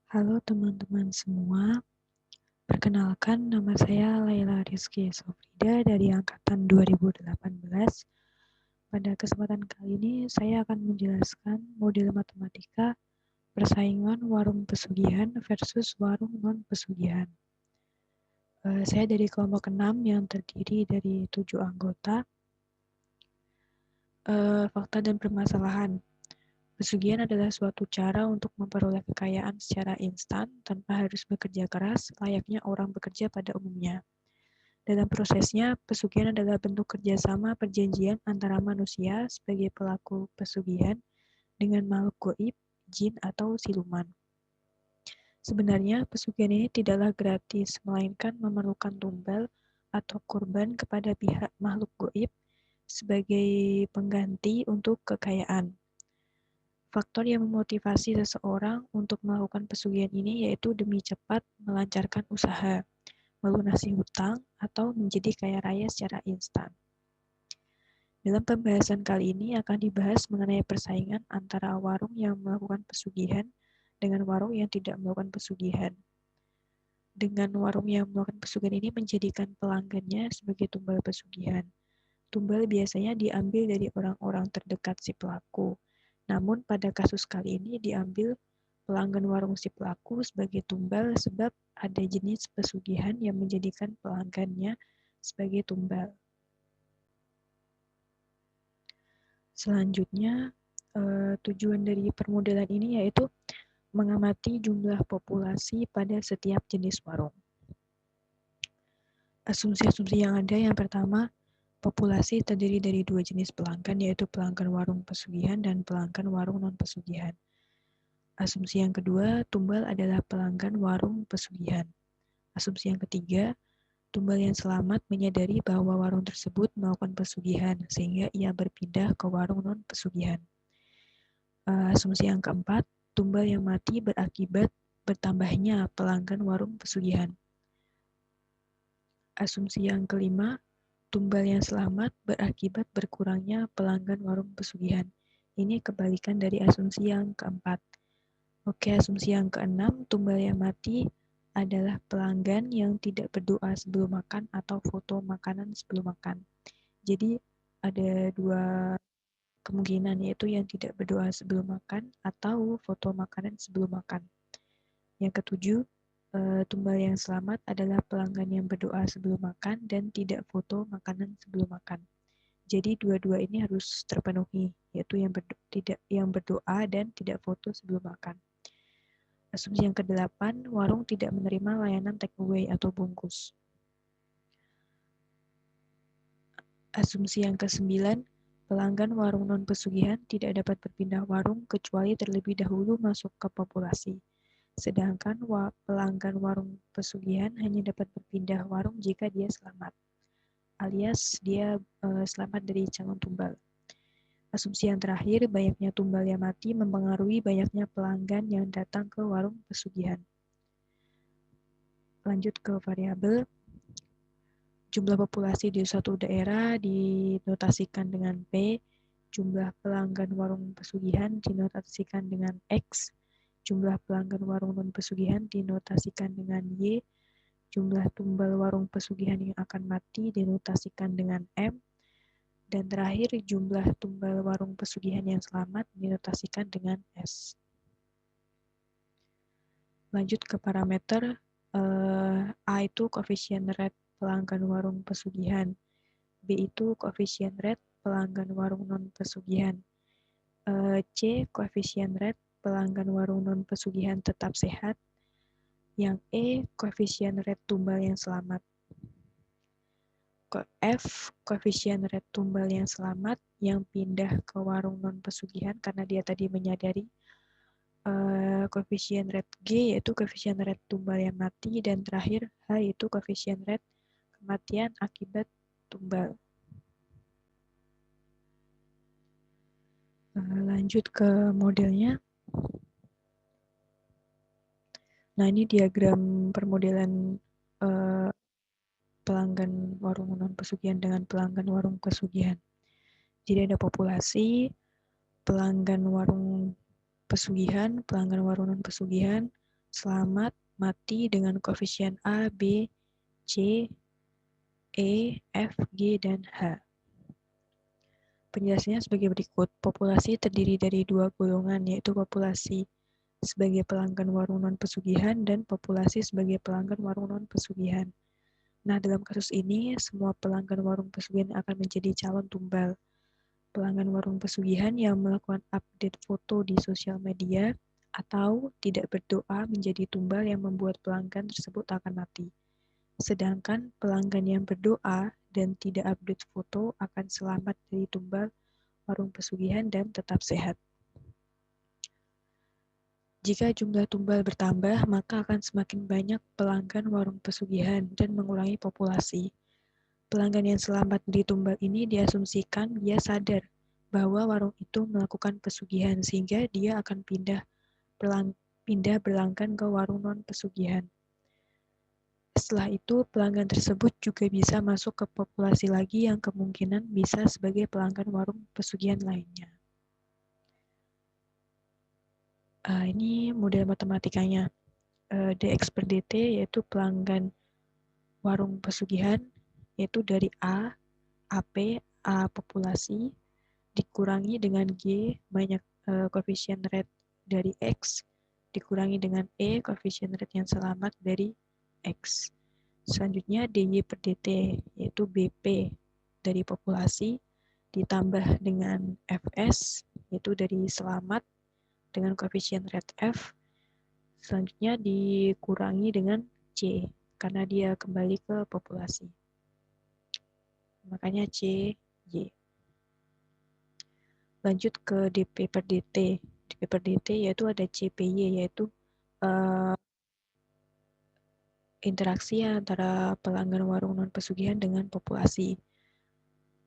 Halo teman-teman semua, perkenalkan nama saya Laila Rizky Sofrida dari Angkatan 2018. Pada kesempatan kali ini saya akan menjelaskan model matematika persaingan warung pesugihan versus warung non-pesugihan. Saya dari kelompok 6 yang terdiri dari 7 anggota. Fakta dan permasalahan. Pesugihan adalah suatu cara untuk memperoleh kekayaan secara instan tanpa harus bekerja keras, layaknya orang bekerja pada umumnya. Dalam prosesnya, pesugihan adalah bentuk kerjasama perjanjian antara manusia sebagai pelaku pesugihan dengan makhluk gaib, jin, atau siluman. Sebenarnya, pesugihan ini tidaklah gratis, melainkan memerlukan tumbal atau korban kepada pihak makhluk gaib sebagai pengganti untuk kekayaan. Faktor yang memotivasi seseorang untuk melakukan pesugihan ini yaitu demi cepat melancarkan usaha, melunasi hutang, atau menjadi kaya raya secara instan. Dalam pembahasan kali ini akan dibahas mengenai persaingan antara warung yang melakukan pesugihan dengan warung yang tidak melakukan pesugihan. Dengan warung yang melakukan pesugihan ini menjadikan pelanggannya sebagai tumbal pesugihan. Tumbal biasanya diambil dari orang-orang terdekat si pelaku. Namun pada kasus kali ini diambil pelanggan warung si pelaku sebagai tumbal sebab ada jenis pesugihan yang menjadikan pelanggannya sebagai tumbal. Selanjutnya, tujuan dari permodelan ini yaitu mengamati jumlah populasi pada setiap jenis warung. Asumsi-asumsi yang ada yang pertama, populasi terdiri dari dua jenis pelanggan, yaitu pelanggan warung pesugihan dan pelanggan warung non-pesugihan. Asumsi yang kedua, tumbal adalah pelanggan warung pesugihan. Asumsi yang ketiga, tumbal yang selamat menyadari bahwa warung tersebut melakukan pesugihan, sehingga ia berpindah ke warung non-pesugihan. Asumsi yang keempat, tumbal yang mati berakibat bertambahnya pelanggan warung pesugihan. Asumsi yang kelima, tumbal yang selamat berakibat berkurangnya pelanggan warung pesugihan. Ini kebalikan dari asumsi yang keempat. Oke, asumsi yang keenam, tumbal yang mati adalah pelanggan yang tidak berdoa sebelum makan atau foto makanan sebelum makan. Jadi ada dua kemungkinan, yaitu yang tidak berdoa sebelum makan atau foto makanan sebelum makan. Yang ketujuh, tumbal yang selamat adalah pelanggan yang berdoa sebelum makan dan tidak foto makanan sebelum makan. Jadi dua-dua ini harus terpenuhi, yaitu yang berdoa dan tidak foto sebelum makan. Asumsi yang kedelapan, warung tidak menerima layanan take away atau bungkus. Asumsi yang kesembilan, pelanggan warung non-pesugihan tidak dapat berpindah warung kecuali terlebih dahulu masuk ke populasi. Sedangkan pelanggan warung pesugihan hanya dapat berpindah warung jika dia selamat, alias dia selamat dari calon tumbal. Asumsi yang terakhir, banyaknya tumbal yang mati mempengaruhi banyaknya pelanggan yang datang ke warung pesugihan. Lanjut ke variabel. Jumlah populasi di suatu daerah dinotasikan dengan P, jumlah pelanggan warung pesugihan dinotasikan dengan X, jumlah pelanggan warung non-pesugihan dinotasikan dengan Y, jumlah tumbal warung pesugihan yang akan mati dinotasikan dengan M, dan terakhir jumlah tumbal warung pesugihan yang selamat dinotasikan dengan S. Lanjut ke parameter, A itu koefisien rate pelanggan warung pesugihan, B itu koefisien rate pelanggan warung non-pesugihan, C koefisien rate pelanggan warung non-pesugihan tetap sehat, yang E koefisien rate tumbal yang selamat. F koefisien rate tumbal yang selamat yang pindah ke warung non-pesugihan karena dia tadi menyadari. Koefisien rate G yaitu koefisien rate tumbal yang mati, dan terakhir H yaitu koefisien rate kematian akibat tumbal. Lanjut ke modelnya. Nah, ini diagram permodelan pelanggan warung non-pesugihan dengan pelanggan warung pesugihan. Jadi ada populasi, pelanggan warung pesugihan, pelanggan warung non-pesugihan, selamat, mati dengan koefisien A, B, C, E, F, G, dan H. Penjelasannya sebagai berikut. Populasi terdiri dari dua golongan, yaitu populasi sebagai pelanggan warung non-pesugihan dan populasi sebagai pelanggan warung non-pesugihan. Nah, dalam kasus ini, semua pelanggan warung pesugihan akan menjadi calon tumbal. Pelanggan warung pesugihan yang melakukan update foto di sosial media atau tidak berdoa menjadi tumbal yang membuat pelanggan tersebut akan mati. Sedangkan pelanggan yang berdoa dan tidak update foto akan selamat dari tumbal warung pesugihan dan tetap sehat. Jika jumlah tumbal bertambah, maka akan semakin banyak pelanggan warung pesugihan dan mengurangi populasi. Pelanggan yang selamat dari tumbal ini diasumsikan dia sadar bahwa warung itu melakukan pesugihan sehingga dia akan pindah berlanggan ke warung non-pesugihan. Setelah itu, pelanggan tersebut juga bisa masuk ke populasi lagi yang kemungkinan bisa sebagai pelanggan warung pesugihan lainnya. Ini model matematikanya. dx per dt yaitu pelanggan warung pesugihan, yaitu dari A, AP, A populasi, dikurangi dengan G, banyak koefisien rate dari X, dikurangi dengan E, koefisien rate yang selamat dari X. Selanjutnya dy per dt, yaitu BP dari populasi, ditambah dengan Fs, yaitu dari selamat, dengan koefisien rate F. Selanjutnya dikurangi dengan C, karena dia kembali ke populasi. Makanya C, Y. Lanjut ke dP per dt. dP per dt yaitu ada CPY, yaitu interaksi antara pelanggan warung non-pesugihan dengan populasi.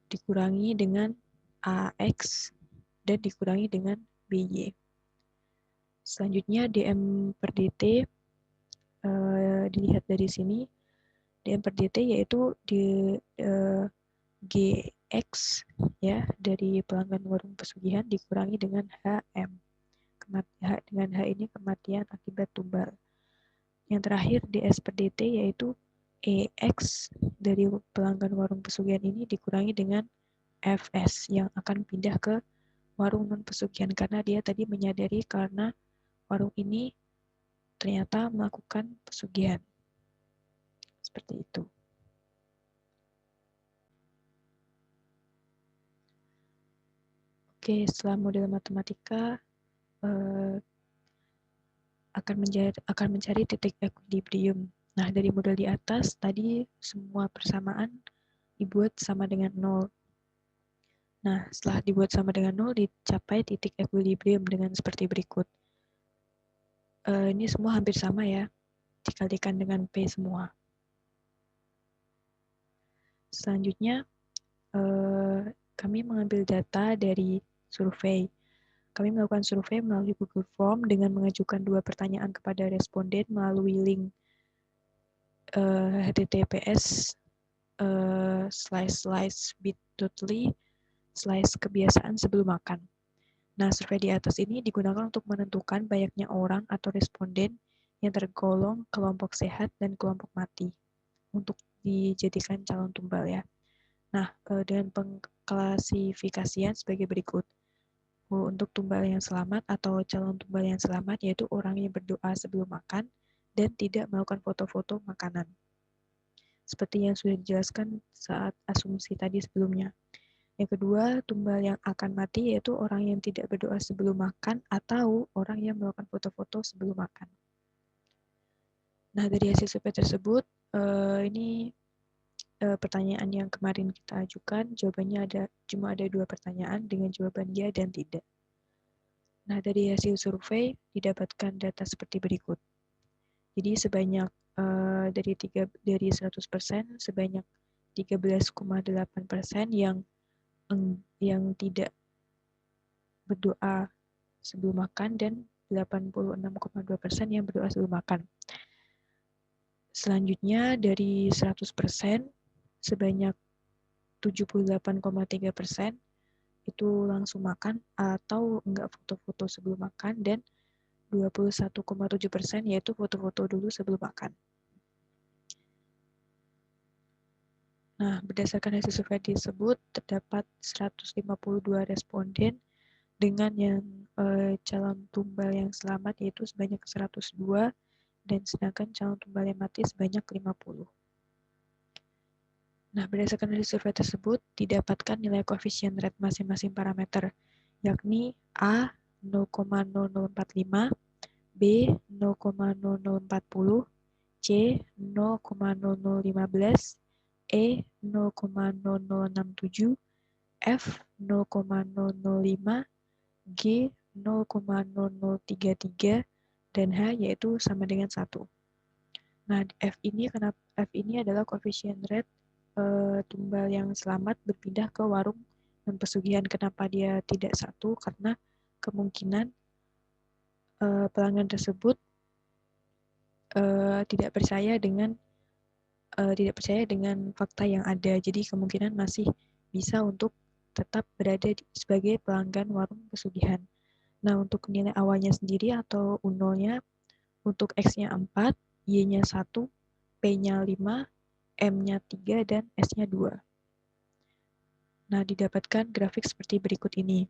Dikurangi dengan AX dan dikurangi dengan BY. Selanjutnya dm per dt dilihat dari sini. dm per dt yaitu di GX ya dari pelanggan warung pesugihan dikurangi dengan HM. Dengan H ini kematian akibat tumbal. Yang terakhir ds per dt yaitu EX dari pelanggan warung pesugihan ini dikurangi dengan FS yang akan pindah ke warung non pesugihan karena dia tadi menyadari karena warung ini ternyata melakukan pesugihan. Seperti itu. Oke, setelah model matematika akan mencari titik equilibrium. Nah, dari model di atas tadi semua persamaan dibuat sama dengan 0. Nah, setelah dibuat sama dengan 0, dicapai titik equilibrium dengan seperti berikut. Ini semua hampir sama ya, dikalikan dengan P semua. Selanjutnya, kami mengambil data dari survei. Kami melakukan survei melalui Google Form dengan mengajukan 2 pertanyaan kepada responden melalui link https://bit.ly/kebiasaan sebelum makan. Nah, survei di atas ini digunakan untuk menentukan banyaknya orang atau responden yang tergolong kelompok sehat dan kelompok mati untuk dijadikan calon tumbal ya. Nah, dengan pengklasifikasian sebagai berikut. Untuk tumbal yang selamat atau calon tumbal yang selamat yaitu orang yang berdoa sebelum makan dan tidak melakukan foto-foto makanan. Seperti yang sudah dijelaskan saat asumsi tadi sebelumnya. Yang kedua, tumbal yang akan mati yaitu orang yang tidak berdoa sebelum makan atau orang yang melakukan foto-foto sebelum makan. Nah, dari hasil survei tersebut, ini pertanyaan yang kemarin kita ajukan, jawabannya cuma ada 2 pertanyaan dengan jawaban ya dan tidak. Nah, dari hasil survei didapatkan data seperti berikut. Jadi sebanyak dari 100% sebanyak 13,8% yang tidak berdoa sebelum makan dan 86,2% yang berdoa sebelum makan. Selanjutnya dari 100% sebanyak 78,3% itu langsung makan atau enggak foto-foto sebelum makan dan 21,7%, yaitu foto-foto dulu sebelum makan. Nah, berdasarkan hasil survei tersebut, terdapat 152 responden dengan yang calon tumbal yang selamat yaitu sebanyak 102, dan sedangkan calon tumbal yang mati sebanyak 50. Nah, berdasarkan hasil survei tersebut, didapatkan nilai koefisien rate masing-masing parameter, yakni A 0,0045, B 0,0040, C 0,0015, E 0,0067, F 0,005, G 0,0033, dan H yaitu sama dengan 1. Nah, F ini adalah koefisien rate tumbal yang selamat berpindah ke warung non pesugihan. Kenapa dia tidak 1? Karena kemungkinan pelanggan tersebut tidak percaya dengan fakta yang ada. Jadi kemungkinan masih bisa untuk tetap berada sebagai pelanggan warung pesugihan. Nah, untuk nilai awalnya sendiri atau U0-nya, untuk X-nya 4, Y-nya 1, P-nya 5, M-nya 3, dan S-nya 2. Nah, didapatkan grafik seperti berikut ini.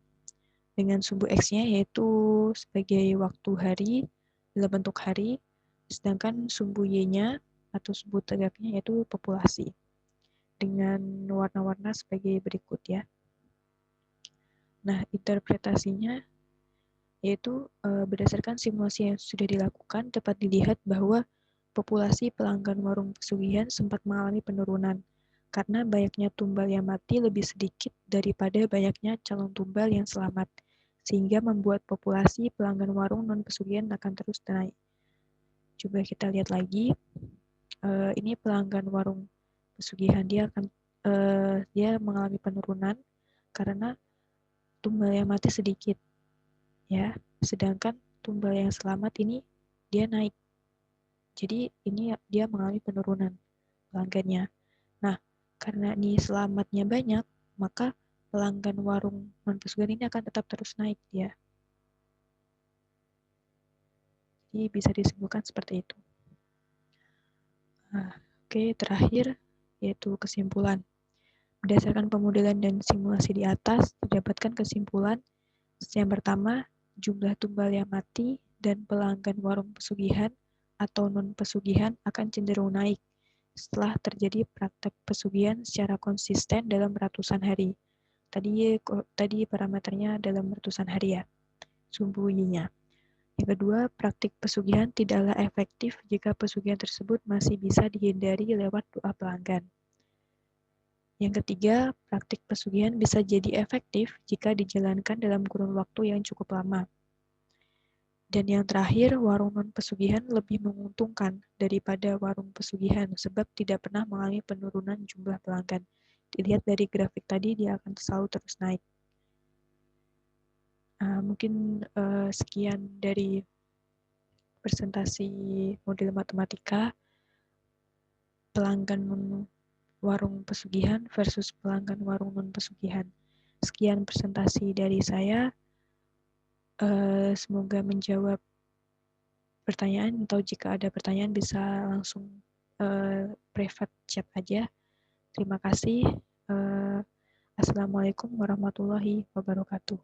Dengan sumbu X-nya yaitu sebagai waktu hari dalam bentuk hari, sedangkan sumbu Y-nya atau sumbu tegaknya yaitu populasi. Dengan warna-warna sebagai berikut ya. Nah, interpretasinya yaitu berdasarkan simulasi yang sudah dilakukan dapat dilihat bahwa populasi pelanggan warung pesugihan sempat mengalami penurunan karena banyaknya tumbal yang mati lebih sedikit daripada banyaknya calon tumbal yang selamat, sehingga membuat populasi pelanggan warung non pesugihan akan terus naik. Coba kita lihat lagi, ini pelanggan warung pesugihan dia mengalami penurunan karena tumbal yang mati sedikit, ya. Sedangkan tumbal yang selamat ini dia naik. Jadi ini dia mengalami penurunan pelanggannya. Nah, karena ini selamatnya banyak, maka pelanggan warung non pesugihan ini akan tetap terus naik ya. Jadi bisa disimpulkan seperti itu. Nah, oke, terakhir yaitu kesimpulan. Berdasarkan pemodelan dan simulasi di atas, didapatkan kesimpulan yang pertama, jumlah tumbal yang mati dan pelanggan warung pesugihan atau non-pesugihan akan cenderung naik setelah terjadi praktek pesugihan secara konsisten dalam ratusan hari. Tadi parameternya dalam ratusan hari ya, sumbu Y-nya. Yang kedua, praktik pesugihan tidaklah efektif jika pesugihan tersebut masih bisa dihindari lewat doa pelanggan. Yang ketiga, praktik pesugihan bisa jadi efektif jika dijalankan dalam kurun waktu yang cukup lama. Dan yang terakhir, warung non-pesugihan lebih menguntungkan daripada warung pesugihan sebab tidak pernah mengalami penurunan jumlah pelanggan. Dilihat dari grafik tadi, dia akan selalu terus naik. Mungkin sekian dari presentasi model matematika pelanggan warung pesugihan versus pelanggan warung non-pesugihan. Sekian presentasi dari saya. Semoga menjawab pertanyaan, atau jika ada pertanyaan bisa langsung private chat aja. Terima kasih. Assalamualaikum warahmatullahi wabarakatuh.